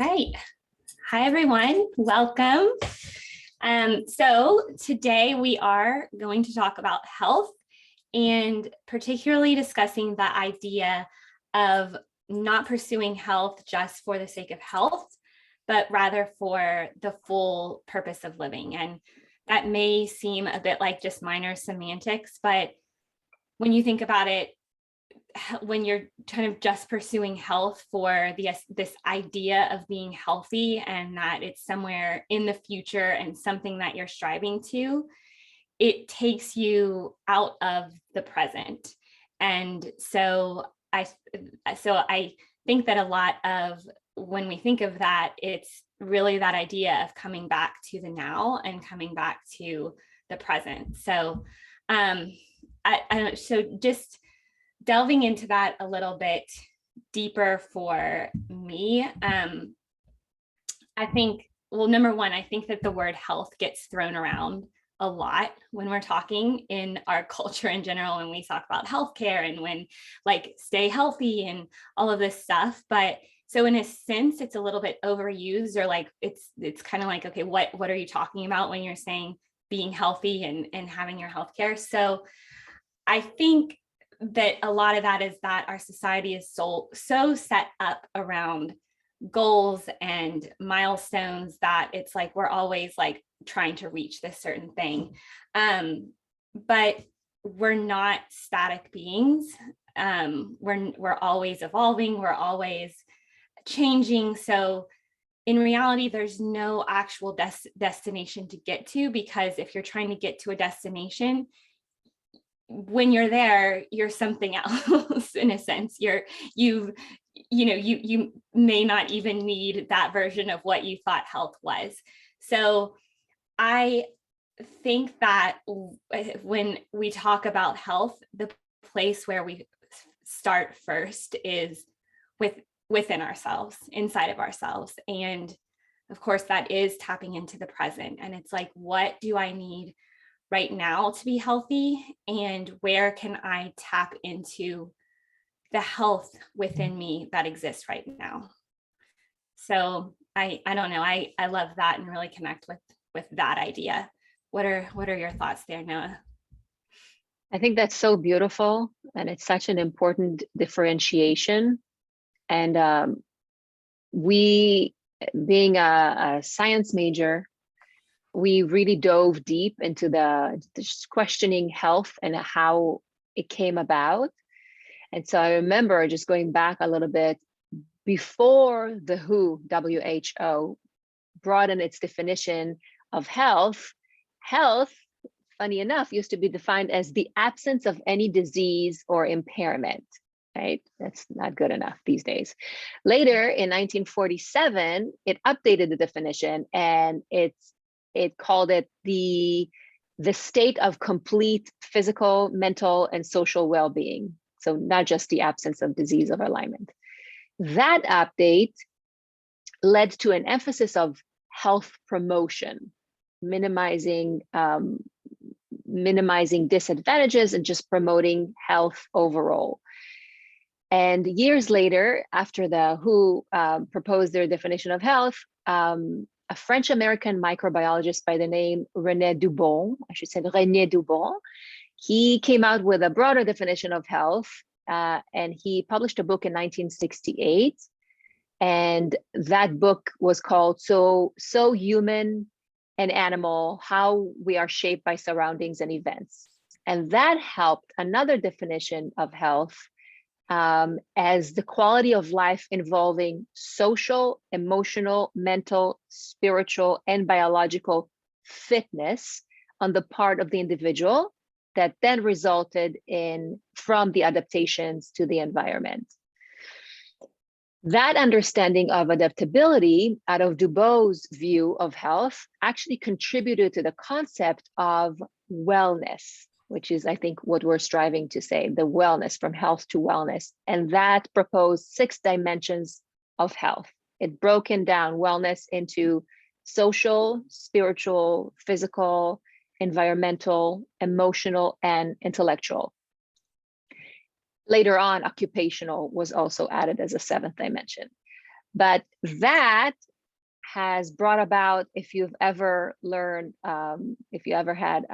Right. Hi, everyone. Welcome. So today we are going to talk about health and particularly discussing the idea of not pursuing health just for the sake of health, but rather for the full purpose of living. And that may seem a bit like just minor semantics, but when you think about it, when you're kind of just pursuing health for this idea of being healthy and that it's somewhere in the future and something that you're striving to, it takes you out of the present. And so I think that a lot of when we think of that, it's really that idea of coming back to the now and coming back to the present. So so just delving into that a little bit deeper for me, I think, well, number one, I think that the word health gets thrown around a lot when we're talking in our culture in general, when we talk about healthcare and when like stay healthy and all of this stuff. But so in a sense, it's a little bit overused, or like it's kind of like, okay, what are you talking about when you're saying being healthy and having your healthcare? So I think that a lot of that is that our society is so set up around goals and milestones that it's like we're always like trying to reach this certain thing. But we're not static beings. We're always evolving, we're always changing. So in reality, there's no actual destination to get to, because if you're trying to get to a destination, when you're there, you're something else in a sense. You may not even need that version of what you thought health was. So I think that when we talk about health, the place where we start first is within ourselves, inside of ourselves. And of course, that is tapping into the present. And it's like, what do I need right now to be healthy, and where can I tap into the health within me that exists right now? So I don't know, I love that and really connect with that idea. What are your thoughts there, Noah? I think that's so beautiful, and it's such an important differentiation. And we, being a science major, we really dove deep into just questioning health and how it came about. And so I remember just going back a little bit, before the WHO brought in its definition of health, funny enough, used to be defined as the absence of any disease or impairment, right? That's not good enough these days. Later in 1947, it updated the definition, and it called it the state of complete physical, mental, and social well-being. So not just the absence of disease or alignment. That update led to an emphasis of health promotion, minimizing disadvantages and just promoting health overall. And years later, after the WHO proposed their definition of health, a French-American microbiologist by the name René Dubon, he came out with a broader definition of health, and he published a book in 1968. And that book was called So Human and Animal, How We Are Shaped by Surroundings and Events. And that helped another definition of health, as the quality of life involving social, emotional, mental, spiritual, and biological fitness on the part of the individual that then resulted from the adaptations to the environment. That understanding of adaptability out of Dubon's view of health actually contributed to the concept of wellness, which is, I think, what we're striving to say, the wellness, from health to wellness. And that proposed 6 dimensions of health. It broken down wellness into social, spiritual, physical, environmental, emotional, and intellectual. Later on, occupational was also added as a 7th dimension. But that has brought about, if you've ever learned, if you ever had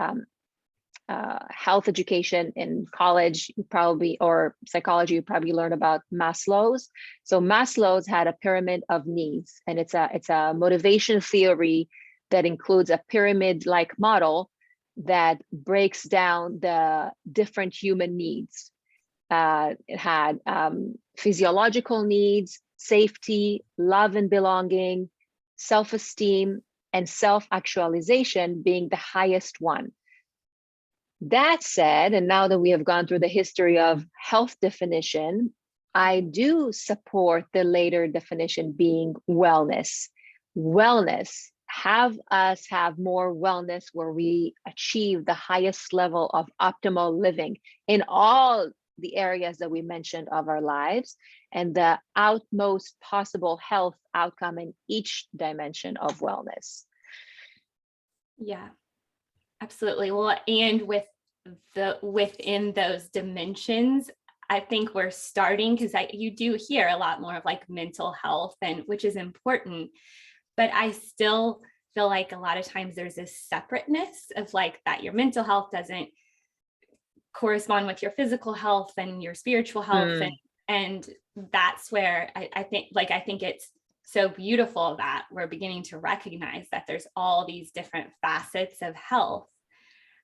health education in college, you probably, or psychology, you probably learned about Maslow's. So Maslow's had a pyramid of needs, and it's a motivation theory that includes a pyramid-like model that breaks down the different human needs. It had physiological needs, safety, love and belonging, self-esteem, and self-actualization being the highest one. That said, and now that we have gone through the history of health definition, I do support the later definition being wellness. Wellness, have us have more wellness where we achieve the highest level of optimal living in all the areas that we mentioned of our lives, and the utmost possible health outcome in each dimension of wellness. Yeah, absolutely. Well, and within those dimensions, I think we're starting, because you do hear a lot more of like mental health, and which is important, but I still feel like a lot of times there's this separateness of like that your mental health doesn't correspond with your physical health and your spiritual health. And that's where I think it's so beautiful that we're beginning to recognize that there's all these different facets of health.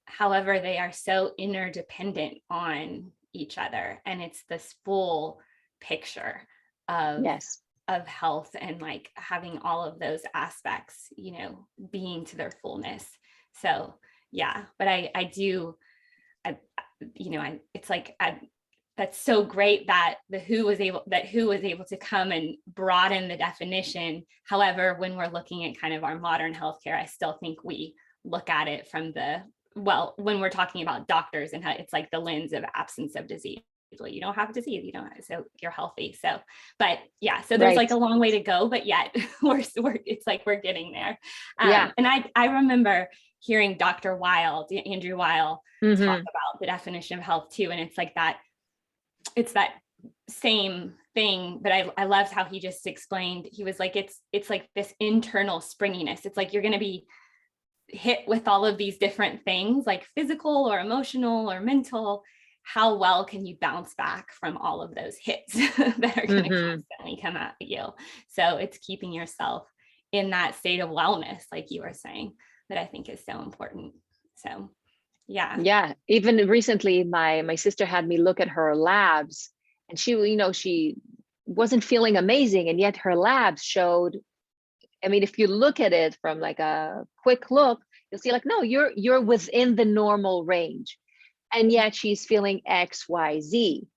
However, they are so interdependent on each other. And it's this full picture of, yes, of health, and like having all of those aspects, being to their fullness. So yeah, but that's so great that WHO was able to come and broaden the definition. However, when we're looking at kind of our modern healthcare, I still think we look at it from when we're talking about doctors and how it's like the lens of absence of disease. Well, you don't have a disease, so you're healthy. So, but yeah, so there's like a long way to go, but yet it's like we're getting there. And I remember hearing Dr. Andrew Weil, talk about the definition of health too. And it's like that, it's that same thing, but I loved how he just explained. He was like, it's like this internal springiness. It's like you're going to be hit with all of these different things, like physical or emotional or mental. How well can you bounce back from all of those hits that are going to constantly come at you? So it's keeping yourself in that state of wellness, like you were saying, that I think is so important. So yeah. Even recently, my sister had me look at her labs, and she wasn't feeling amazing, and yet her labs showed, I mean, if you look at it from like a quick look, you'll see like, no, you're within the normal range. And yet she's feeling X, Y, Z.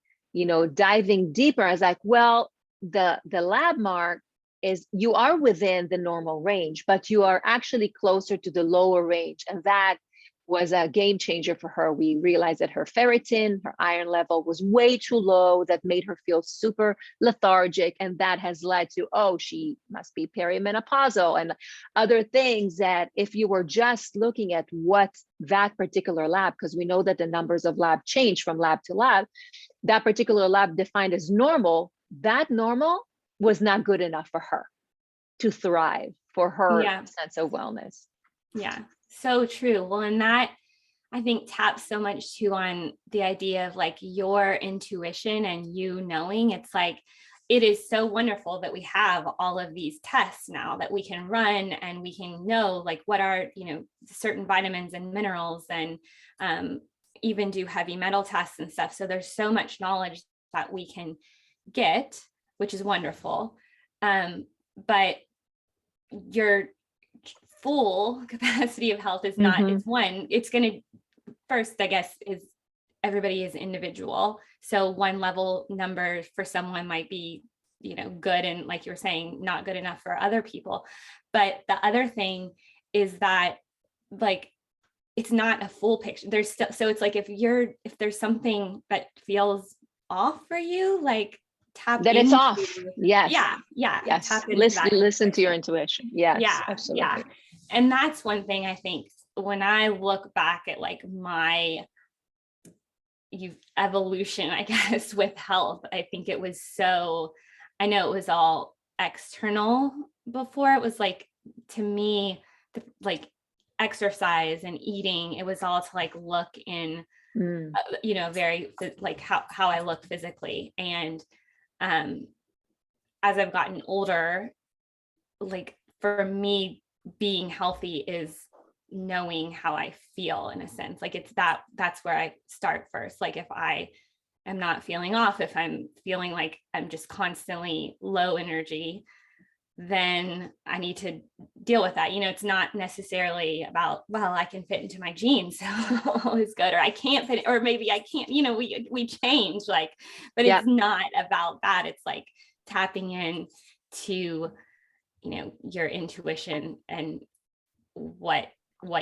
Diving deeper, I was like, well, the lab mark is you are within the normal range, but you are actually closer to the lower range. And that was a game changer for her. We realized that her ferritin, her iron level was way too low. That made her feel super lethargic. And that has led to, she must be perimenopausal and other things that if you were just looking at what that particular lab, because we know that the numbers of lab change from lab to lab, that particular lab defined as normal, that normal was not good enough for her to thrive, for her sense of wellness. Yeah. So true. Well, and that I think taps so much too on the idea of like your intuition and you knowing. It's like, it is so wonderful that we have all of these tests now that we can run, and we can know like what are, certain vitamins and minerals, and even do heavy metal tests and stuff. So there's so much knowledge that we can get, which is wonderful. But your full capacity of health is not, it's going to, first, I guess, is everybody is individual. So one level number for someone might be, good. And like you were saying, not good enough for other people. But the other thing is that like, it's not a full picture. There's still, so it's like, if there's something that feels off for you, like tap that into, it's off. Yes. Yes. Listen to your intuition. Yes. Absolutely. Yeah. And that's one thing I think when I look back at like my evolution, I guess, with health, I think it was I know it was all external before. It was like, to me, like exercise and eating, it was all to like look in, very like how I look physically. And as I've gotten older, like for me, being healthy is knowing how I feel, in a sense. Like that's where I start first. Like if I am not feeling off, if I'm feeling like I'm just constantly low energy, then I need to deal with that. It's not necessarily about, well, I can fit into my jeans, so all is good, or I can't fit, or maybe I can't, we change, like, but Yeah. it's not about that. It's like tapping in to, your intuition and what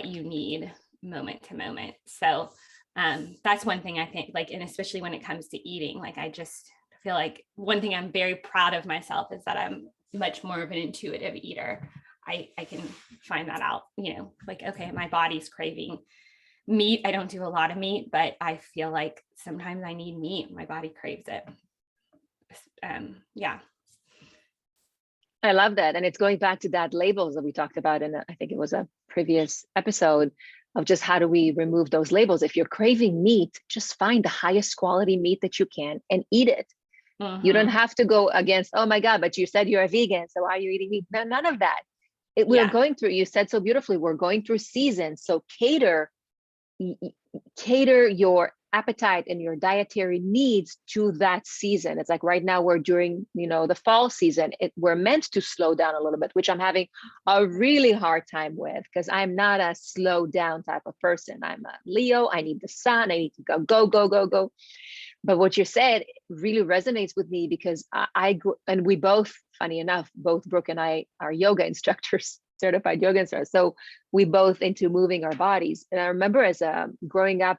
you need moment to moment. So that's one thing I think, like, and especially when it comes to eating, like, I just feel like one thing I'm very proud of myself is that I'm much more of an intuitive eater. I can find that out, like, okay, my body's craving meat. I don't do a lot of meat, but I feel like sometimes I need meat. My body craves it. Yeah. I love that. And it's going back to that labels that we talked about in, I think it was a previous episode, of just how do we remove those labels. If you're craving meat, just find the highest quality meat that you can and eat it. You don't have to go against, oh my God, but you said you're a vegan, so why are you eating meat? No, none of that. We're going through, you said so beautifully, we're going through seasons. So cater your appetite and your dietary needs to that season. It's like right now we're during, the fall season. We're meant to slow down a little bit, which I'm having a really hard time with, because I'm not a slow down type of person. I'm a Leo. I need the sun. I need to go, go, go, go, go. But what you said really resonates with me, because I and we both, funny enough, both Brooke and I are yoga instructors, certified yoga instructors. So we both into moving our bodies. And I remember as growing up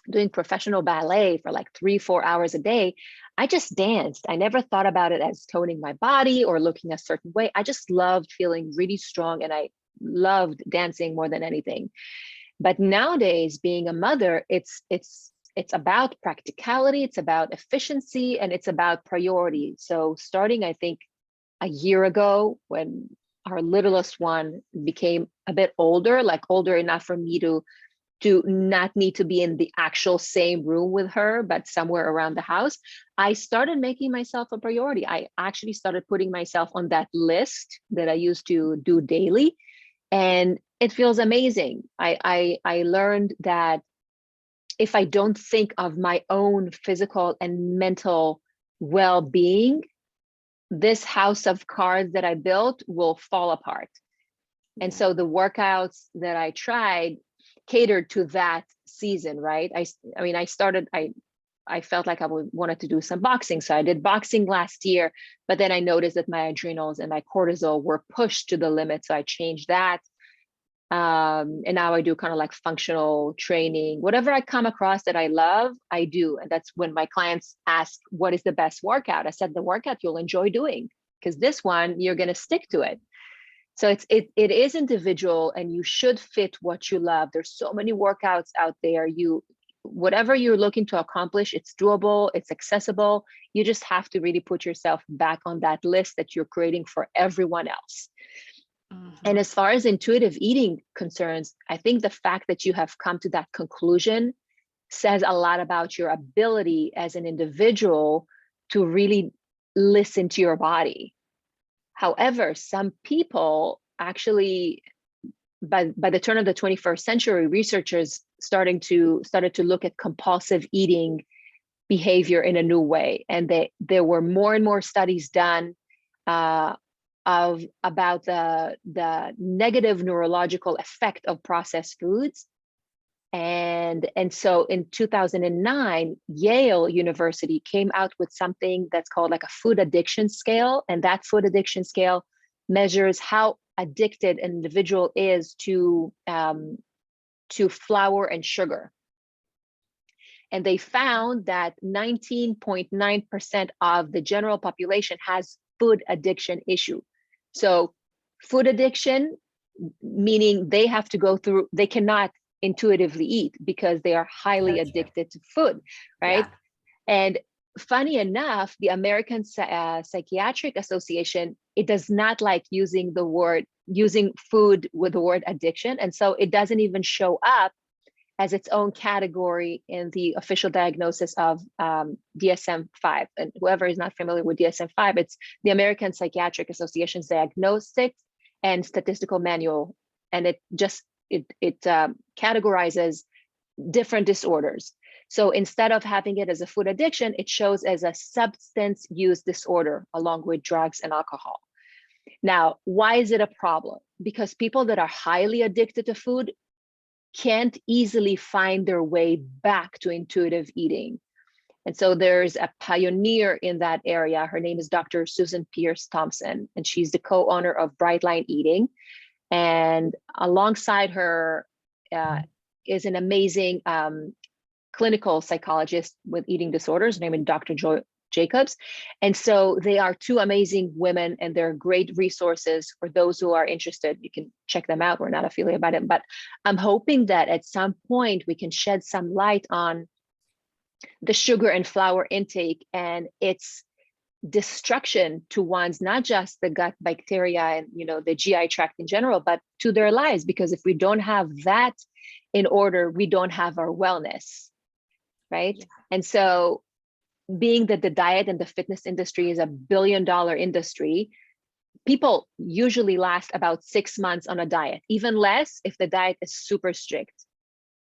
doing professional ballet for like 3-4 hours a day, I just danced. I never thought about it as toning my body or looking a certain way. I just loved feeling really strong, and I loved dancing more than anything. But nowadays, being a mother, it's about practicality, it's about efficiency, and it's about priority. So starting, I think, a year ago, when our littlest one became a bit older, like older enough for me to not need to be in the actual same room with her, but somewhere around the house, I started making myself a priority. I actually started putting myself on that list that I used to do daily. And it feels amazing. I learned that if I don't think of my own physical and mental well-being, this house of cards that I built will fall apart. And so the workouts that I tried catered to that season, right? I felt like I wanted to do some boxing. So I did boxing last year, but then I noticed that my adrenals and my cortisol were pushed to the limit. So I changed that. And now I do kind of like functional training. Whatever I come across that I love, I do. And that's when my clients ask, what is the best workout? I said, the workout you'll enjoy doing, because this one, you're going to stick to it. So it is individual, and you should fit what you love. There's so many workouts out there. Whatever you're looking to accomplish, it's doable, it's accessible. You just have to really put yourself back on that list that you're creating for everyone else. And as far as intuitive eating concerns, I think the fact that you have come to that conclusion says a lot about your ability as an individual to really listen to your body. However, some people actually, by the turn of the 21st century, researchers started to look at compulsive eating behavior in a new way. And there were more and more studies done about the negative neurological effect of processed foods. And so in 2009, Yale University came out with something that's called like a food addiction scale. And that food addiction scale measures how addicted an individual is to flour and sugar. And they found that 19.9% of the general population has food addiction issue. So food addiction, meaning they have to go through, they cannot intuitively eat because they are highly addicted to food, right? Yeah. And funny enough, the American Psychiatric Association, it does not like using food with the word addiction. And so it doesn't even show up as its own category in the official diagnosis of DSM-5. And whoever is not familiar with DSM-5, it's the American Psychiatric Association's Diagnostic and Statistical Manual. And it categorizes different disorders. So instead of having it as a food addiction, it shows as a substance use disorder along with drugs and alcohol. Now, why is it a problem? Because people that are highly addicted to food can't easily find their way back to intuitive eating. And so there's a pioneer in that area. Her name is Dr. Susan Pierce Thompson, and she's the co-owner of Brightline Eating. And alongside her is an amazing clinical psychologist with eating disorders named Dr. Joy Jacobs. And so they are two amazing women, and they're great resources for those who are interested. You can check them out. We're not affiliated by them, but I'm hoping that at some point we can shed some light on the sugar and flour intake and its destruction to one's, not just the gut bacteria and the GI tract in general, but to their lives. Because if we don't have that in order, we don't have our wellness, right? Yeah. And so being that the diet and the fitness industry is a billion-dollar industry, people usually last about 6 months on a diet, even less if the diet is super strict.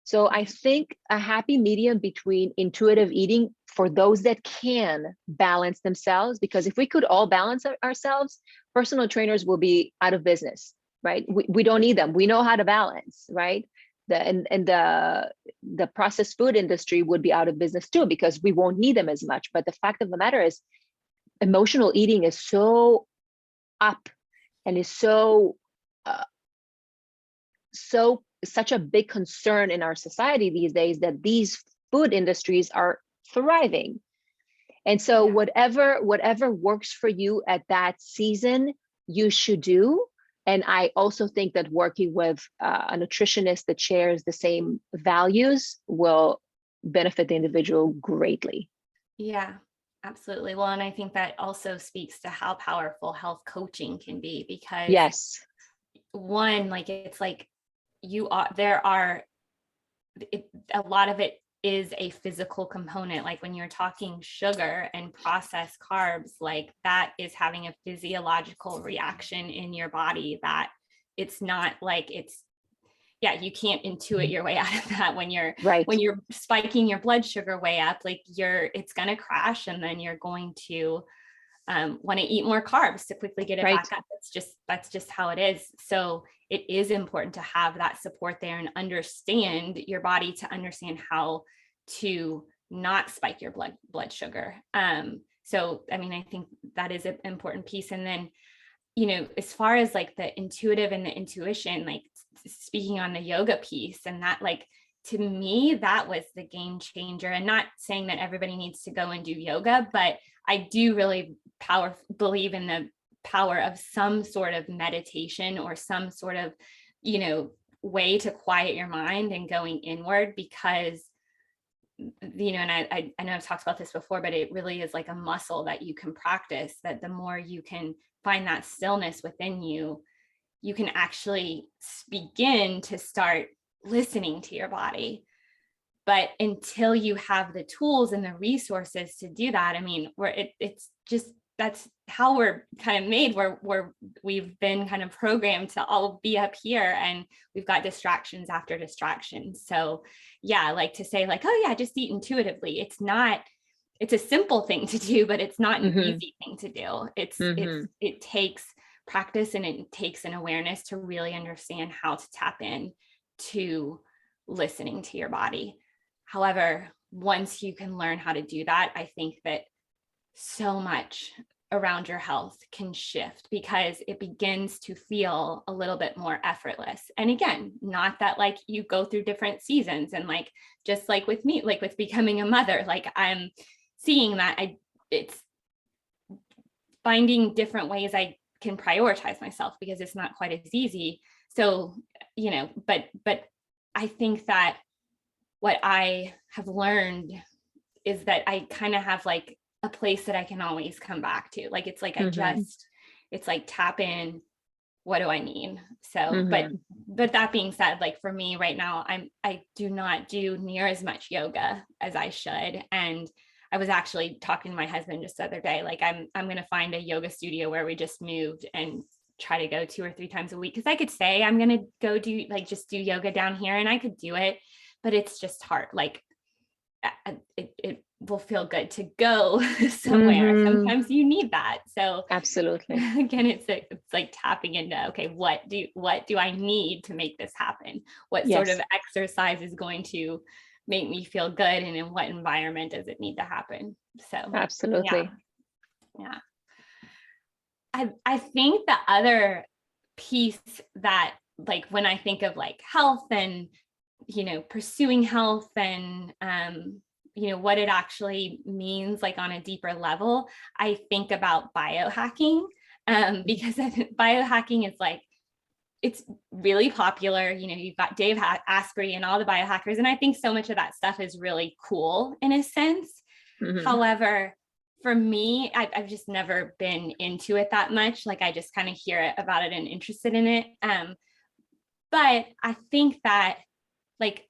So I think a happy medium between intuitive eating for those that can balance themselves, because if we could all balance ourselves, personal trainers will be out of business, right? We don't need them. We know how to balance, right? The processed food industry would be out of business too, because we won't need them as much. But the fact of the matter is, emotional eating is so up and is such a big concern in our society these days, that these food industries are thriving. And so whatever works for you at that season, you should do. And I also think that working with a nutritionist that shares the same values will benefit the individual greatly. Yeah, absolutely. Well, and I think that also speaks to how powerful health coaching can be, because yes, one, like, it's like a lot of it is a physical component. Like when you're talking sugar and processed carbs, like that is having a physiological reaction in your body, that it's not like you can't intuit your way out of that when you're spiking your blood sugar way up. Like it's going to crash, and then you're going to want to eat more carbs to quickly get it back up. That's just how it is. So it is important to have that support there and understand your body, to understand how to not spike your blood sugar. So, I mean, I think that is an important piece. And then, as far as like the intuitive and the intuition, like speaking on the yoga piece, and that, like, to me, that was the game changer. And not saying that everybody needs to go and do yoga, but I do really believe in the power of some sort of meditation or some sort of, way to quiet your mind and going inward, because, and I know I've talked about this before, but it really is like a muscle that you can practice, that the more you can find that stillness within you, you can actually begin to start listening to your body. But until you have the tools and the resources to do that, I mean, that's how we're kind of made, where we've been kind of programmed to all be up here, and we've got distractions after distractions. So yeah, like to say like, oh yeah, just eat intuitively. It's a simple thing to do, but it's not an easy thing to do. It takes practice, and it takes an awareness to really understand how to tap in to listening to your body. However, once you can learn how to do that, I think that so much around your health can shift, because it begins to feel a little bit more effortless. And again, not that like you go through different seasons, and like, just like with me, like with becoming a mother, like I'm seeing that it's finding different ways I can prioritize myself, because it's not quite as easy. So, but I think that what I have learned is that I kind of have like a place that I can always come back to. Like, it's like, it's like tap in, what do I need? So, but that being said, like for me right now, I do not do near as much yoga as I should. And I was actually talking to my husband just the other day, like I'm going to find a yoga studio where we just moved and try to go 2 or 3 times a week. Cause I could say I'm going to go do like, just do yoga down here, and I could do it, but it's just hard. Like it will feel good to go somewhere. Sometimes you need that. So absolutely. Again, it's like tapping into, okay, what do I need to make this happen? What sort of exercise is going to make me feel good, and in what environment does it need to happen? So absolutely. Yeah. I think the other piece that, like, when I think of like health and, you know, pursuing health and, you know, what it actually means, like on a deeper level, I think about biohacking, because biohacking is like, it's really popular. You know, you've got Dave Asprey and all the biohackers. And I think so much of that stuff is really cool in a sense. However, for me, I've just never been into it that much. Like, I just kind of hear about it and interested in it. But I think that, like,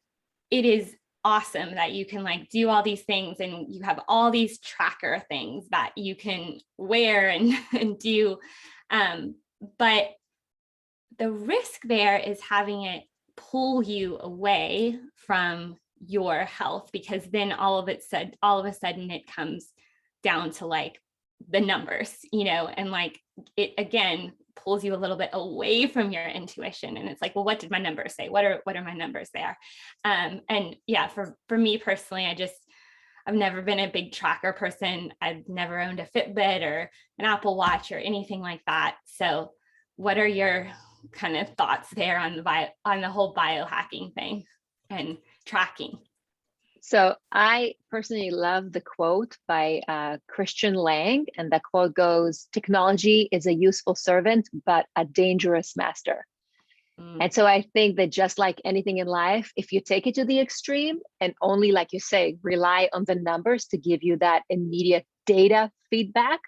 it is awesome that you can like do all these things, and you have all these tracker things that you can wear and do. But the risk there is having it pull you away from your health, because then all of a sudden it comes down to like the numbers, you know, and like it again pulls you a little bit away from your intuition. And it's like, well, what did my numbers say? What are my numbers there? And yeah, for me personally, I've never been a big tracker person. I've never owned a Fitbit or an Apple Watch or anything like that. So what are your kind of thoughts there on the whole biohacking thing and tracking? So I personally love the quote by Christian Lang, and that quote goes, "Technology is a useful servant, but a dangerous master." And so I think that just like anything in life, if you take it to the extreme and only, like you say, rely on the numbers to give you that immediate data feedback,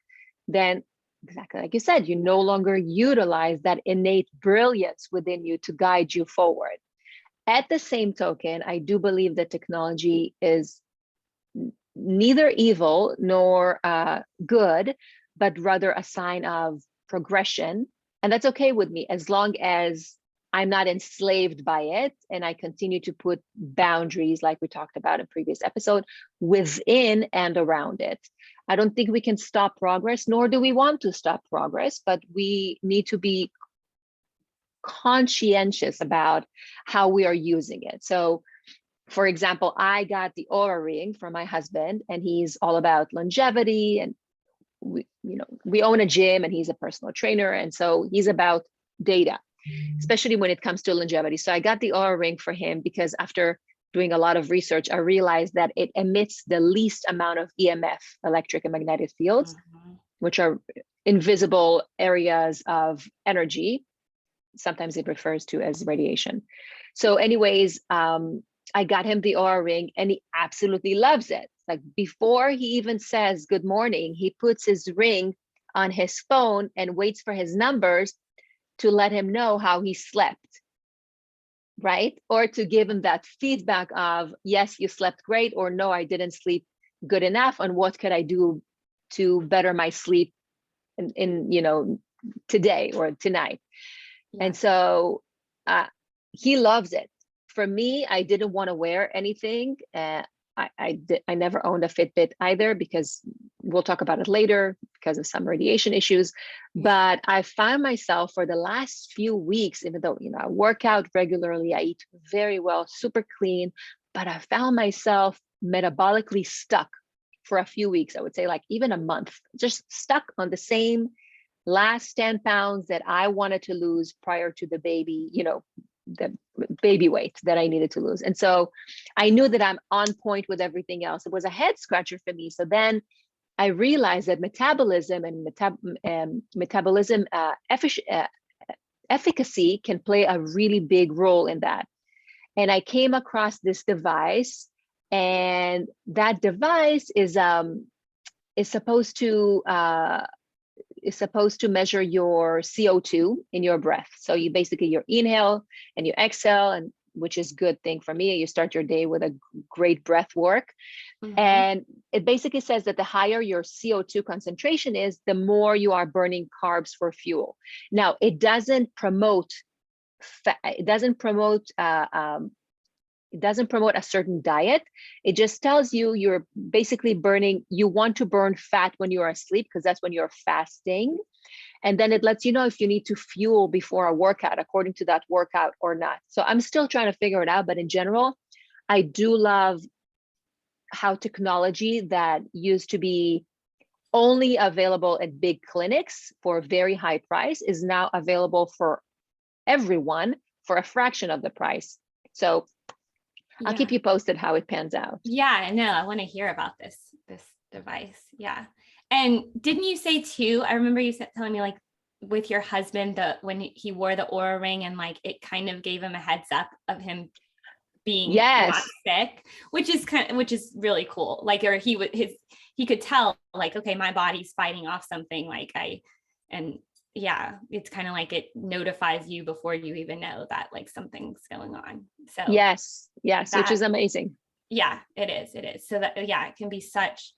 then exactly like you said, you no longer utilize that innate brilliance within you to guide you forward. At the same token, I do believe that technology is neither evil nor good, but rather a sign of progression. And that's okay with me, as long as I'm not enslaved by it and I continue to put boundaries, like we talked about in previous episode, within and around it. I don't think we can stop progress, nor do we want to stop progress, but we need to be conscientious about how we are using it. So, for example, I got the Aura ring from my husband, and he's all about longevity, and we own a gym, and he's a personal trainer, and so he's about data, especially when it comes to longevity. So I got the Aura ring for him because after doing a lot of research, I realized that it emits the least amount of EMF, electric and magnetic fields, which are invisible areas of energy. Sometimes it refers to as radiation. So anyways, I got him the Aura ring, and he absolutely loves it. Like, before he even says good morning, he puts his ring on his phone and waits for his numbers to let him know how he slept, right? Or to give him that feedback of, yes, you slept great, or no, I didn't sleep good enough, and what could I do to better my sleep in today or tonight. Yeah. And so he loves it. For me, I didn't want to wear anything. I never owned a Fitbit either, because we'll talk about it later, because of some radiation issues. But I found myself for the last few weeks, even though I work out regularly, I eat very well, super clean, but I found myself metabolically stuck for a few weeks. I would say like even a month, just stuck on the same last 10 pounds that I wanted to lose prior to the baby, the baby weight that I needed to lose. And so I knew that I'm on point with everything else. It was a head scratcher for me. So then I realized that metabolism and metabolism efficacy can play a really big role in that. And I came across this device And that device is supposed to measure your CO2 in your breath. So you basically, your inhale and you exhale, and which is good thing for me. You start your day with a great breath work. Mhm. And it basically says that the higher your CO2 concentration is, the more you are burning carbs for fuel. Now, it doesn't promote it doesn't promote a certain diet. It just tells you you're basically you want to burn fat when you're asleep, because that's when you're fasting. And then it lets you know if you need to fuel before a workout according to that workout or not. So I'm still trying to figure it out, but in general, I do love how technology that used to be only available at big clinics for a very high price is now available for everyone for a fraction of the price. So I'll keep Yeah. you posted how it pans out. Yeah, I know. I want to hear about this device. Yeah. And didn't you say too, I remember you telling me like with your husband that when he wore the Aura ring and like it kind of gave him a heads up of him being not Yes. sick, which is really cool. Like, or he could tell like, okay, my body's fighting off something, like and yeah, it's kind of like it notifies you before you even know that like something's going on. So Yes, which that, is amazing. yeah, it is. So that, yeah, it can be such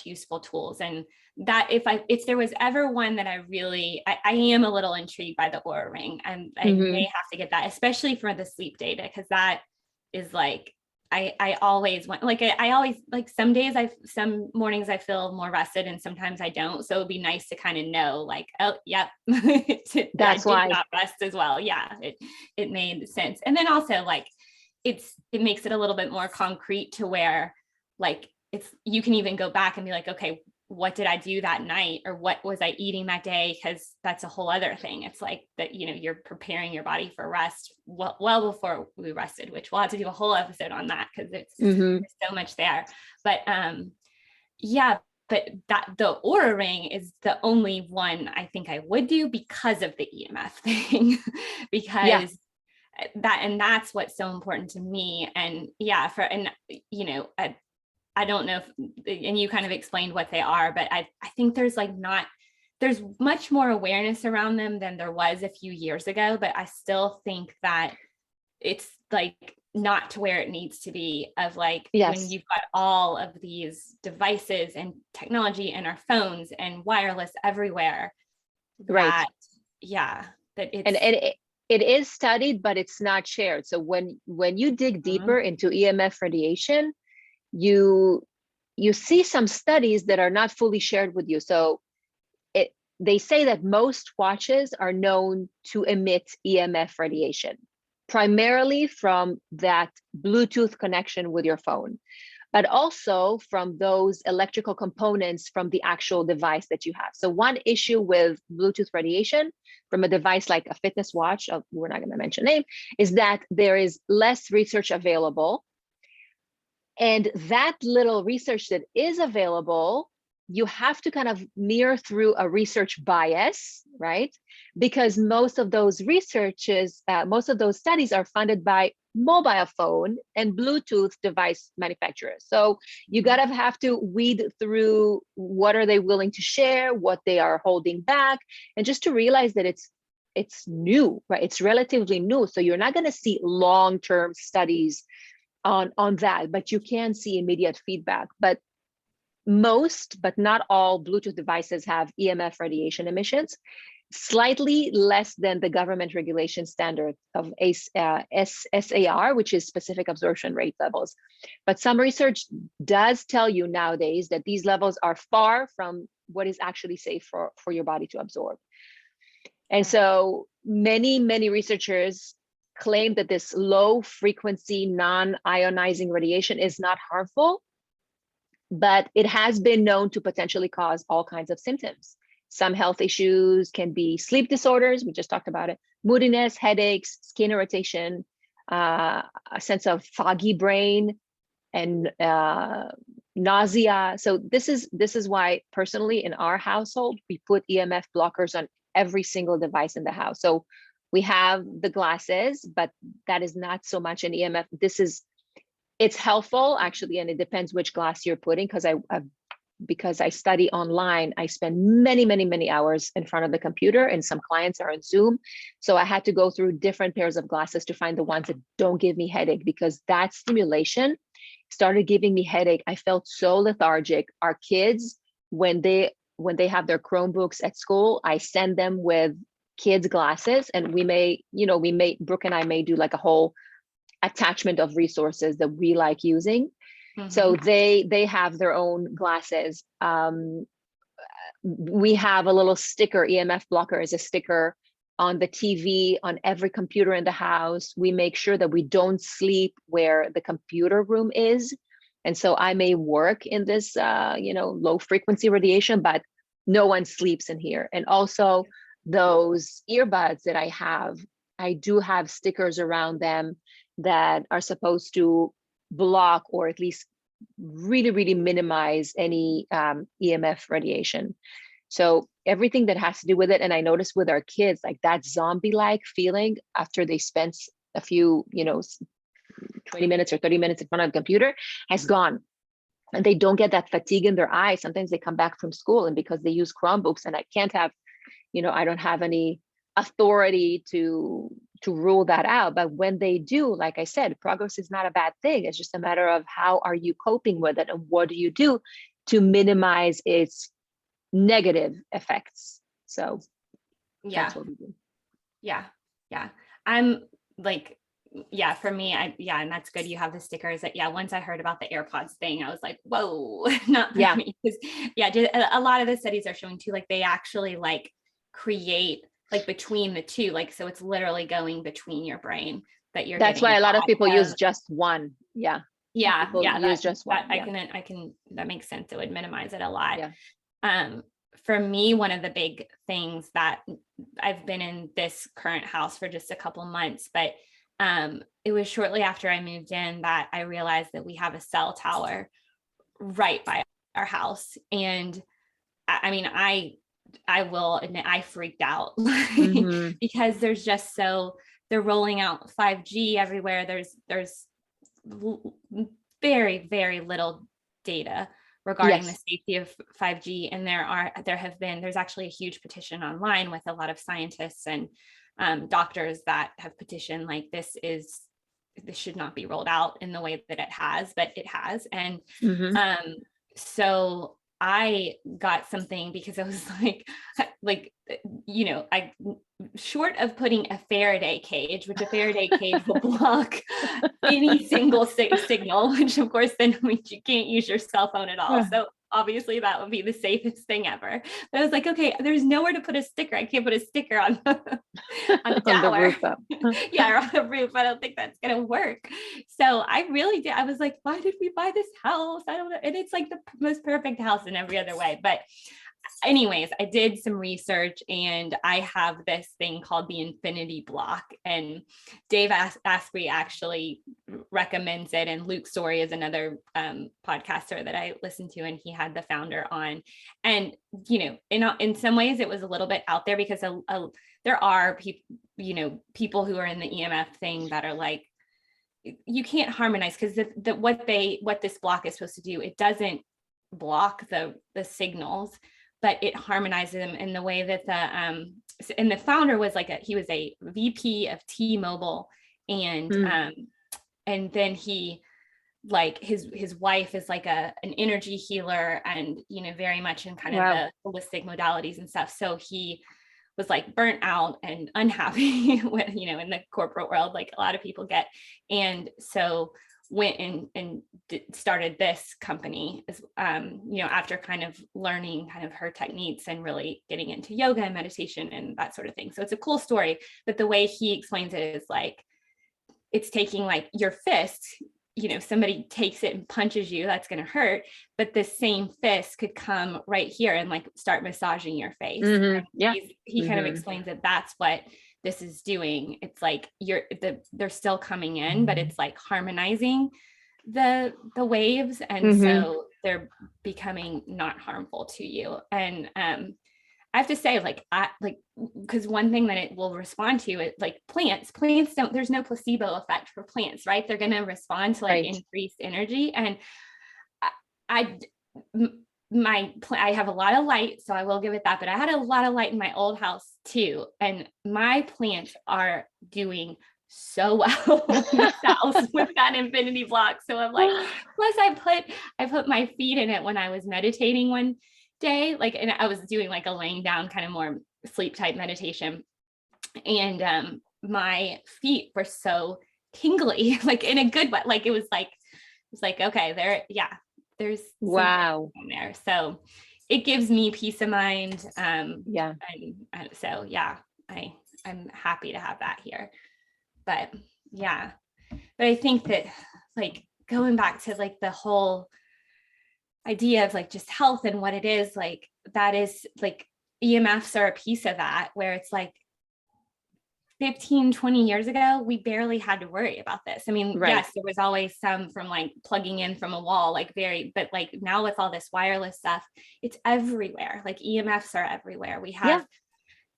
useful tools. And that if there was ever one that I am a little intrigued by the Aura ring, and I may have to get that, especially for the sleep data, because that is like, I always want, like, I always like, some some mornings I feel more rested and sometimes I don't. So it'd be nice to kind of know like, oh, yep, I That's did why. not rest as well. Yeah, it made sense. And then also like, it makes it a little bit more concrete to where like, you can even go back and be like, okay, what did I do that night? Or what was I eating that day? Because that's a whole other thing. It's like that, you're preparing your body for rest well before we rested, which we'll have to do a whole episode on that because there's so much there. But yeah, but that the Aura ring is the only one I think I would do because of the EMF thing, because that's what's so important to me. And yeah, I don't know if, and you kind of explained what they are, but I think there's much more awareness around them than there was a few years ago, but I still think that it's like not to where it needs to be, of like, when you've got all of these devices and technology and our phones and wireless everywhere, right? Yeah, that it's, And it is studied, but it's not shared. So when you dig deeper into EMF radiation, you see some studies that are not fully shared with you. So they say that most watches are known to emit EMF radiation, primarily from that Bluetooth connection with your phone, but also from those electrical components from the actual device that you have. So one issue with Bluetooth radiation from a device like a fitness watch, we're not going to mention name, is that there is less research available. And that little research that is available, you have to kind of mirror through a research bias, right? Because most of those studies are funded by mobile phone and Bluetooth device manufacturers. So you gotta have to weed through what are they willing to share, what they are holding back, and just to realize that it's new, right? It's relatively new. So you're not gonna see long-term studies on that, but you can see immediate feedback. But most, but not all Bluetooth devices have EMF radiation emissions, slightly less than the government regulation standard of SAR, which is specific absorption rate levels. But some research does tell you nowadays that these levels are far from what is actually safe for your body to absorb. And so many researchers claim that this low frequency non-ionizing radiation is not harmful, but it has been known to potentially cause all kinds of symptoms. Some health issues can be sleep disorders, we just talked about it, moodiness, headaches, skin irritation, a sense of foggy brain, and nausea. So this is why personally in our household, we put EMF blockers on every single device in the house. So we have the glasses, but that is not so much an EMF. This is It's helpful actually, and it depends which glass you're putting, because I study online, I spend many, many, many hours in front of the computer, and some clients are on Zoom. So I had to go through different pairs of glasses to find the ones that don't give me headache, because that stimulation started giving me headache. I felt so lethargic. Our kids, when they have their Chromebooks at school, I send them with kids glasses, and Brooke and I may do like a whole attachment of resources that we like using. So they have their own glasses. We have a little sticker. EMF blocker is a sticker on the TV, on every computer in the house. We make sure that we don't sleep where the computer room is. And so I may work in this, low frequency radiation, but no one sleeps in here. And also those earbuds that I do have stickers around them that are supposed to block, or at least really, really minimize any EMF radiation. So everything that has to do with it. And I noticed with our kids, like that zombie-like feeling after they spent a few, 20 minutes or 30 minutes in front of the computer has gone. And they don't get that fatigue in their eyes. Sometimes they come back from school, and because they use Chromebooks, and I can't have, I don't have any authority to rule that out. But when they do, like I said, progress is not a bad thing. It's just a matter of how are you coping with it, and what do you do to minimize its negative effects. So that's what we do. Yeah. I'm like, for me, and that's good. You have the stickers that, once I heard about the AirPods thing, I was like, whoa, not for me. Because a lot of the studies are showing too, like they actually like create like between the two, like, so it's literally going between your brain that you're that's why a lot of people use just one. Use just one. I can that makes sense. It would minimize it a lot. For me, one of the big things that I've been in this current house for just a couple months, but it was shortly after I moved in that I realized that we have a cell tower right by our house. And I mean, I will admit I freaked out because there's just they're rolling out 5G everywhere. There's very, very little data regarding the safety of 5G. And there's actually a huge petition online with a lot of scientists and doctors that have petitioned like this should not be rolled out in the way that it has, but it has. And so I got something because I was like, I short of putting a Faraday cage, which a Faraday cage will block any single signal, which of course then means you can't use your cell phone at all. So obviously that would be the safest thing ever. But I was like, okay, there's nowhere to put a sticker. I can't put a sticker on the tower. Or on the roof. I don't think that's going to work. So I really did. I was like, why did we buy this house? I don't know. And it's like the most perfect house in every other way. But anyways, I did some research, and I have this thing called the infinity block, and Dave Asprey actually recommends it. And Luke Story is another podcaster that I listen to, and he had the founder on. And, in some ways it was a little bit out there because there are people who are in the EMF thing that are like, you can't harmonize because what this block is supposed to do, it doesn't block the signals, but it harmonizes them in the way that and the founder was he was a VP of T-Mobile, and then he his wife is like an energy healer, and very much in kind of the holistic modalities and stuff. So he was like burnt out and unhappy with in the corporate world, like a lot of people get, and so went and started this company as after kind of learning kind of her techniques and really getting into yoga and meditation and that sort of thing. So it's a cool story, but the way he explains it is like it's taking like your fist, somebody takes it and punches you, that's going to hurt, but the same fist could come right here and like start massaging your face. He kind of explains that that's what this is doing. It's like they're still coming in, but it's like harmonizing the waves, and so they're becoming not harmful to you. And I have to say, like, because one thing that it will respond to is like plants don't, there's no placebo effect for plants, right? They're going to respond to like Right. increased energy. And I, I have a lot of light, so I will give it that, but I had a lot of light in my old house too. And my plants are doing so well in this house with that infinity block. So I'm like, plus I put my feet in it when I was meditating one day, like, and I was doing like a laying down kind of more sleep type meditation. And my feet were so tingly, like in a good way. Like it was like, okay, there, yeah, there's Wow. something there. So it gives me peace of mind. Yeah. And so yeah, I'm happy to have that here. But yeah, but I think that like going back to like the whole idea of like just health and what it is, like that is like EMFs are a piece of that, where it's like 15, 20 years ago, we barely had to worry about this. I mean, Right. yes, there was always some from like plugging in from a wall, like but like now with all this wireless stuff, it's everywhere. Like EMFs are everywhere. We have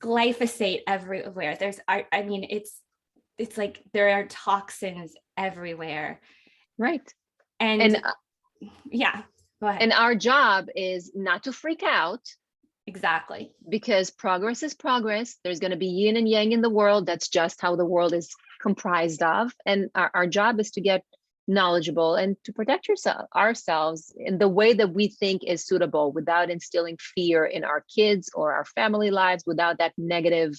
glyphosate everywhere. I mean, it's like there are toxins everywhere. Right. And yeah, go ahead. And our job is not to freak out, Exactly. because progress is progress. There's going to be yin and yang in the world. That's just how the world is comprised of. And our job is to get knowledgeable and to protect ourselves in the way that we think is suitable, without instilling fear in our kids or our family lives, without that negative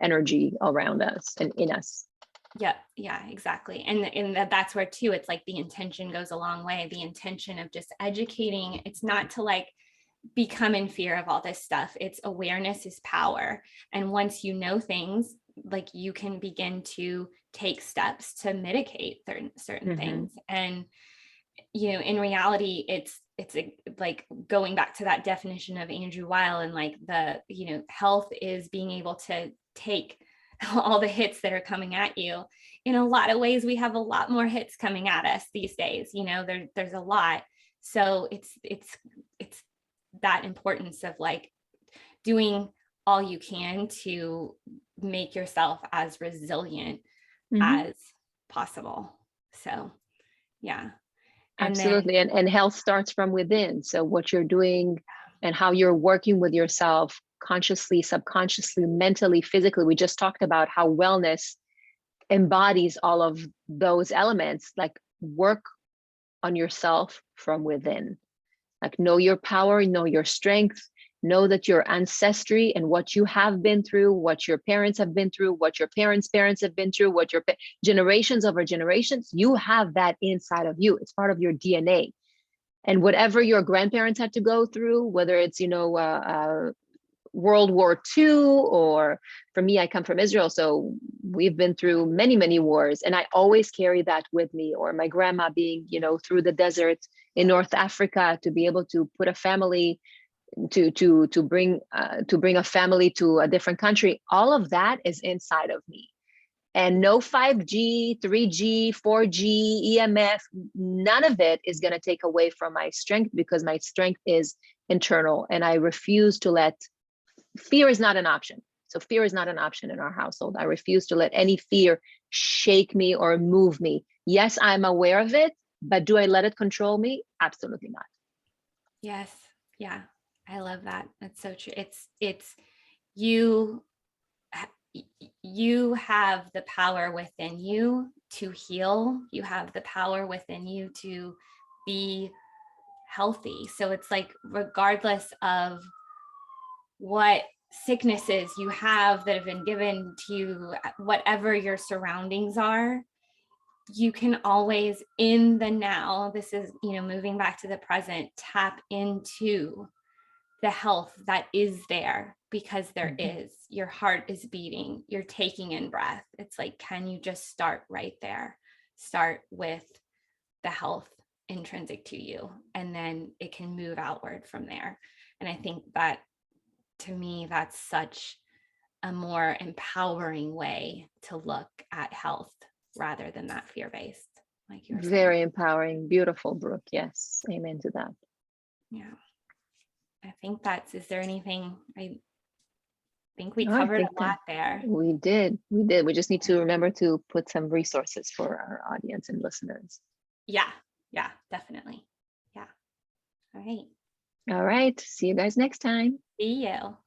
energy around us and in us. Yeah, exactly. And that's where too, it's like the intention goes a long way. The intention of just educating, it's not to like become in fear of all this stuff. It's awareness is power. And once you know things, like you can begin to take steps to mitigate certain things. And, you know, in reality, it's like going back to that definition of Andrew Weil, and like the, you know, health is being able to take all the hits that are coming at you. In a lot of ways, we have a lot more hits coming at us these days. You know, there's a lot. So it's that importance of like doing all you can to make yourself as resilient as possible. So yeah. And Absolutely. And health starts from within. So what you're doing and how you're working with yourself consciously, subconsciously, mentally, physically. We just talked about how wellness embodies all of those elements. Like, work on yourself from within. Like, know your power, know your strength, know that your ancestry and what you have been through, what your parents have been through, what your parents' parents have been through, what your generations over generations, you have that inside of you. It's part of your DNA. And whatever your grandparents had to go through, whether it's, World War II, or for me, I come from Israel, so we've been through many, many wars, and I always carry that with me. Or my grandma being, through the desert in North Africa, to be able to put a family, to bring a family to a different country. All of that is inside of me. And no 5G, 3G, 4G, EMF, none of it is going to take away from my strength, because my strength is internal, and I refuse to let fear is not an option. So fear is not an option in our household. I refuse to let any fear shake me or move me. Yes, I'm aware of it, but do I let it control me? Absolutely not. yes. Yeah. I love that. That's so true. It's you have the power within you to heal. You have the power within you to be healthy. So it's like, regardless of what sicknesses you have that have been given to you, whatever your surroundings are, you can always, in the now, this is, moving back to the present, tap into the health that is there, because there is. Your heart is beating, you're taking in breath. It's like, can you just start right there? Start with the health intrinsic to you, and then it can move outward from there. And I think that, to me, that's such a more empowering way to look at health, rather than that fear-based, like you were saying. Very empowering. Beautiful, Brooke. Yes. Amen to that. Yeah. I think is there anything think we Oh, I covered think a lot there. we did. We just need to remember to put some resources for our audience and listeners. Yeah, yeah, definitely. Yeah. All right. All right. See you guys next time. See you.